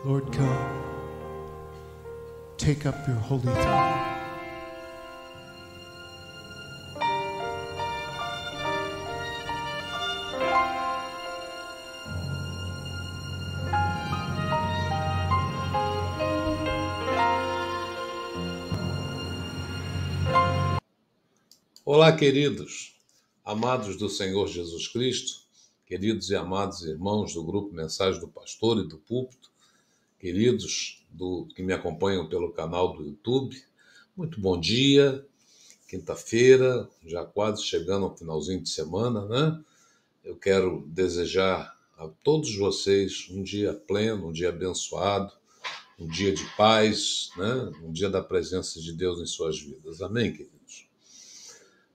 Lord, come. Take up your holy throne. Olá, queridos, amados do Senhor Jesus Cristo, queridos e amados irmãos do grupo Mensagem do Pastor e do Púlpito, queridos que me acompanham pelo canal do YouTube, muito bom dia, quinta-feira, já quase chegando ao finalzinho de semana, né? Eu quero desejar a todos vocês um dia pleno, um dia abençoado, um dia de paz, né? Um dia da presença de Deus em suas vidas. Amém, queridos?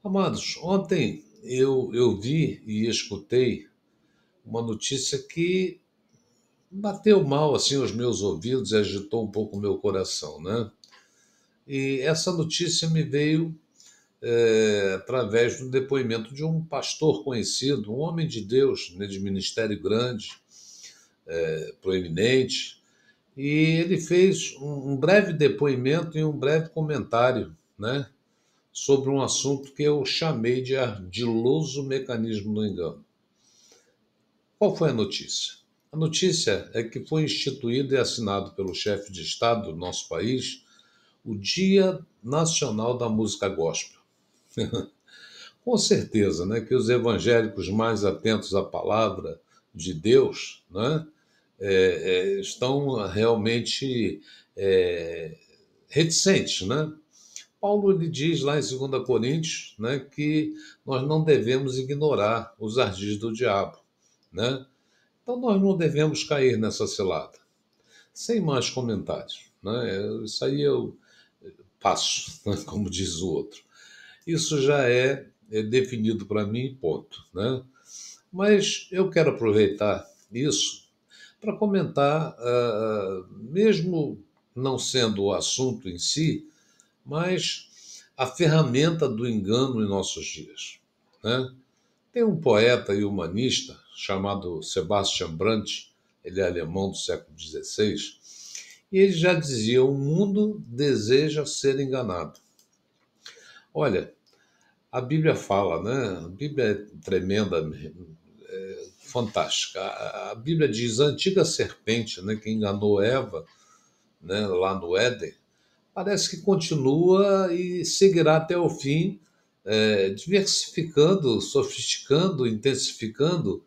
Amados, ontem eu vi e escutei uma notícia que bateu mal assim os meus ouvidos e agitou um pouco o meu coração, né? E essa notícia me veio através do depoimento de um pastor conhecido, um homem de Deus, né, de ministério grande, proeminente, e ele fez um breve depoimento e um breve comentário, né, sobre um assunto que eu chamei de ardiloso mecanismo do engano. Qual foi a notícia? A notícia é que foi instituído e assinado pelo chefe de Estado do nosso país o Dia Nacional da Música Gospel. Com certeza, né, que os evangélicos mais atentos à palavra de Deus, né, estão realmente reticentes, né? Paulo ele diz lá em 2 Coríntios, né, que nós não devemos ignorar os ardis do diabo, né? Então nós não devemos cair nessa cilada. Sem mais comentários, né? Isso aí eu passo, né, como diz o outro. Isso já é definido para mim, ponto, né? Mas eu quero aproveitar isso para comentar, mesmo não sendo o assunto em si, mas a ferramenta do engano em nossos dias, né? Tem um poeta e humanista chamado Sebastian Brandt, ele é alemão do século XVI, e ele já dizia: o mundo deseja ser enganado. Olha, a Bíblia fala, né? A Bíblia é tremenda, fantástica. A Bíblia diz: a antiga serpente, né, que enganou Eva, né, lá no Éden, parece que continua e seguirá até o fim, diversificando, sofisticando, intensificando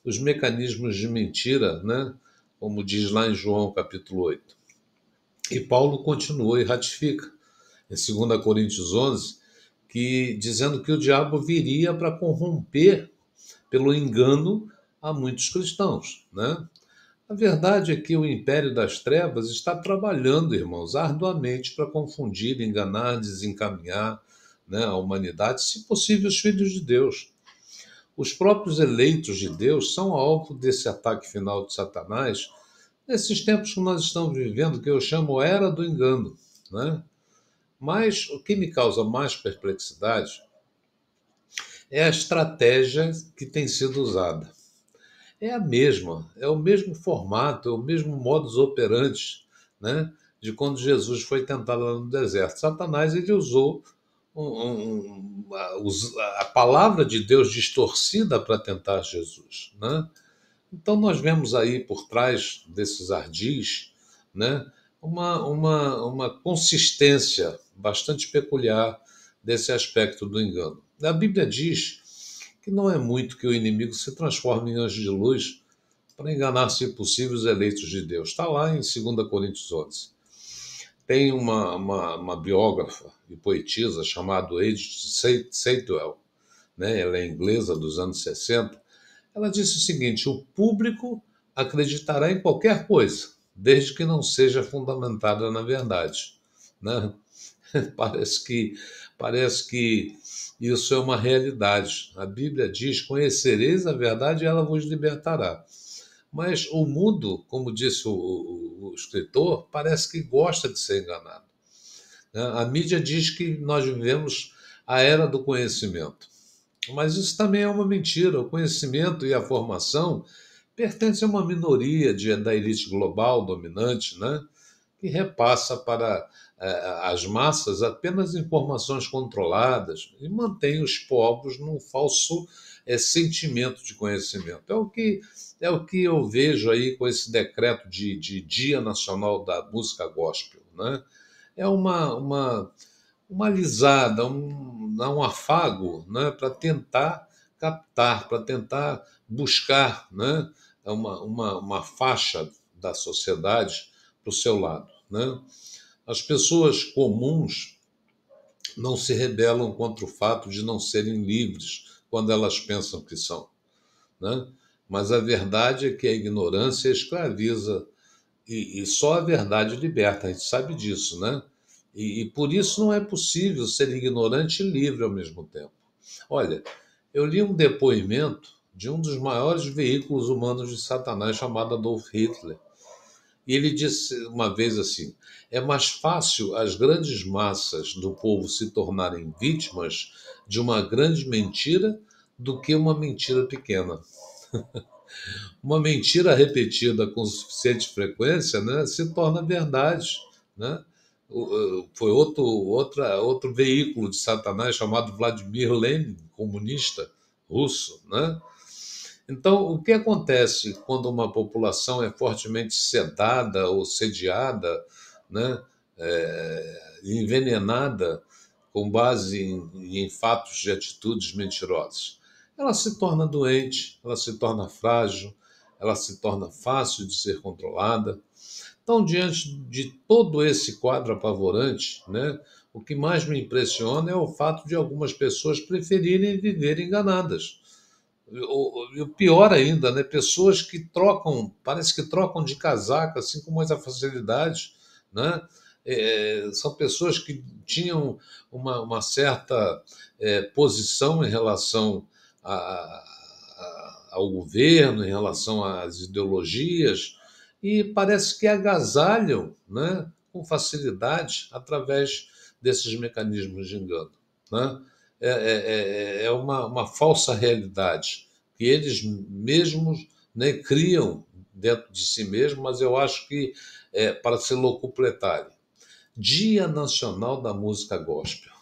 os mecanismos de mentira, né? Como diz lá em João capítulo 8. E Paulo continua e ratifica em 2 Coríntios 11, dizendo que o diabo viria para corromper pelo engano a muitos cristãos, né? A verdade é que o império das trevas está trabalhando, irmãos, arduamente para confundir, enganar, desencaminhar, né, a humanidade, se possível, os filhos de Deus. Os próprios eleitos de Deus são alvo desse ataque final de Satanás nesses tempos que nós estamos vivendo, que eu chamo era do engano, né? Mas o que me causa mais perplexidade é a estratégia que tem sido usada. É a mesma, é o mesmo formato, é o mesmo modus operandi, né, de quando Jesus foi tentado lá no deserto. Satanás ele usou a palavra de Deus distorcida para tentar Jesus, né? Então nós vemos aí por trás desses ardis, né, uma consistência bastante peculiar desse aspecto do engano. A Bíblia diz que não é muito que o inimigo se transforme em anjo de luz para enganar, se possível, os eleitos de Deus. Está lá em 2 Coríntios 11. Tem uma biógrafa e poetisa chamada Edith Sitwell, né? Ela é inglesa dos anos 60. Ela disse o seguinte: o público acreditará em qualquer coisa, desde que não seja fundamentada na verdade, né? Parece que isso é uma realidade. A Bíblia diz: conhecereis a verdade e ela vos libertará. Mas o mundo, como disse o escritor, parece que gosta de ser enganado, né? A mídia diz que nós vivemos a era do conhecimento. Mas isso também é uma mentira. O conhecimento e a formação pertence a uma minoria da elite global dominante, né? Que repassa para as massas apenas informações controladas e mantém os povos num falso sentimento de conhecimento. É o que eu vejo aí com esse decreto de Dia Nacional da Música Gospel, né? É uma alisada, um afago, né, para tentar captar, para tentar buscar, né, uma faixa da sociedade para o seu lado. Né? As pessoas comuns não se rebelam contra o fato de não serem livres quando elas pensam que são. Né? Mas a verdade é que a ignorância escraviza e só a verdade liberta, a gente sabe disso, né? E por isso não é possível ser ignorante e livre ao mesmo tempo. Olha, eu li um depoimento de um dos maiores veículos humanos de Satanás, chamado Adolf Hitler. E ele disse uma vez assim: é mais fácil as grandes massas do povo se tornarem vítimas de uma grande mentira do que uma mentira pequena. Uma mentira repetida com suficiente frequência, né, se torna verdade. Né? Foi outro veículo de Satanás chamado Vladimir Lenin, comunista russo. Né? Então, o que acontece quando uma população é fortemente sedada ou sediada, né, envenenada com base em fatos de atitudes mentirosas? Ela se torna doente, ela se torna frágil, ela se torna fácil de ser controlada. Então, diante de todo esse quadro apavorante, né, o que mais me impressiona é o fato de algumas pessoas preferirem viver enganadas. E o pior ainda, né, pessoas que trocam, parece que trocam de casaca assim com muita facilidade. Né? São pessoas que tinham uma certa posição em relação ao governo, em relação às ideologias, e parece que agasalham, né, com facilidade através desses mecanismos de engano. Né? É uma falsa realidade que eles mesmos, né, criam dentro de si mesmos, mas eu acho que é para se locupletarem. Dia Nacional da Música Gospel.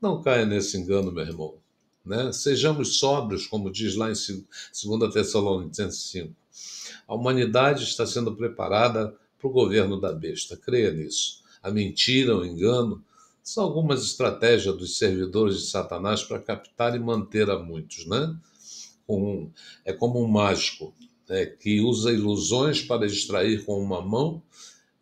Não caia nesse engano, meu irmão. Né? Sejamos sóbrios, como diz lá em 2 Tessalonicenses 5. A humanidade está sendo preparada para o governo da besta. Creia nisso. A mentira, o engano, são algumas estratégias dos servidores de Satanás para captar e manter a muitos. Né? É como um mágico, né, que usa ilusões para distrair com uma mão,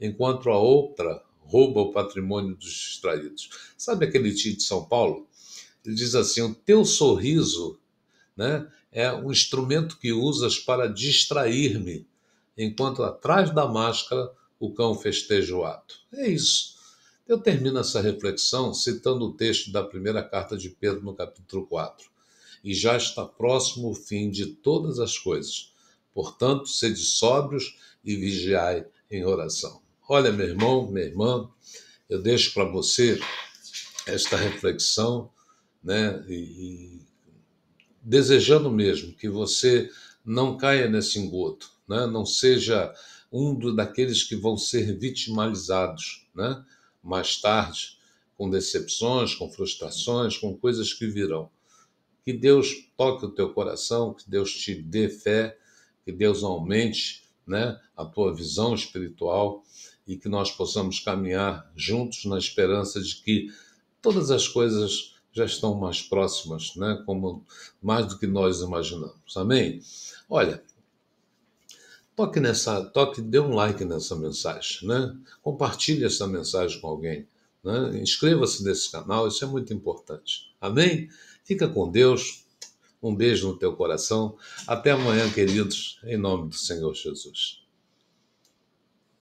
enquanto a outra rouba o patrimônio dos distraídos. Sabe aquele tio de São Paulo? Ele diz assim: o teu sorriso, né, é um instrumento que usas para distrair-me, enquanto atrás da máscara o cão festeja o ato. É isso. Eu termino essa reflexão citando o texto da primeira carta de Pedro, no capítulo 4. E já está próximo o fim de todas as coisas. Portanto, sede sóbrios e vigiai em oração. Olha, meu irmão, minha irmã, eu deixo para você esta reflexão, né, e desejando mesmo que você não caia nesse engodo, né, não seja daqueles que vão ser vitimalizados, né, mais tarde, com decepções, com frustrações, com coisas que virão. Que Deus toque o teu coração, que Deus te dê fé, que Deus aumente, né, a tua visão espiritual e que nós possamos caminhar juntos na esperança de que todas as coisas já estão mais próximas, né, como mais do que nós imaginamos. Amém? Olha, dê um like nessa mensagem, né? Compartilhe essa mensagem com alguém, né? Inscreva-se nesse canal, isso é muito importante. Amém? Fica com Deus. Um beijo no teu coração. Até amanhã, queridos, em nome do Senhor Jesus.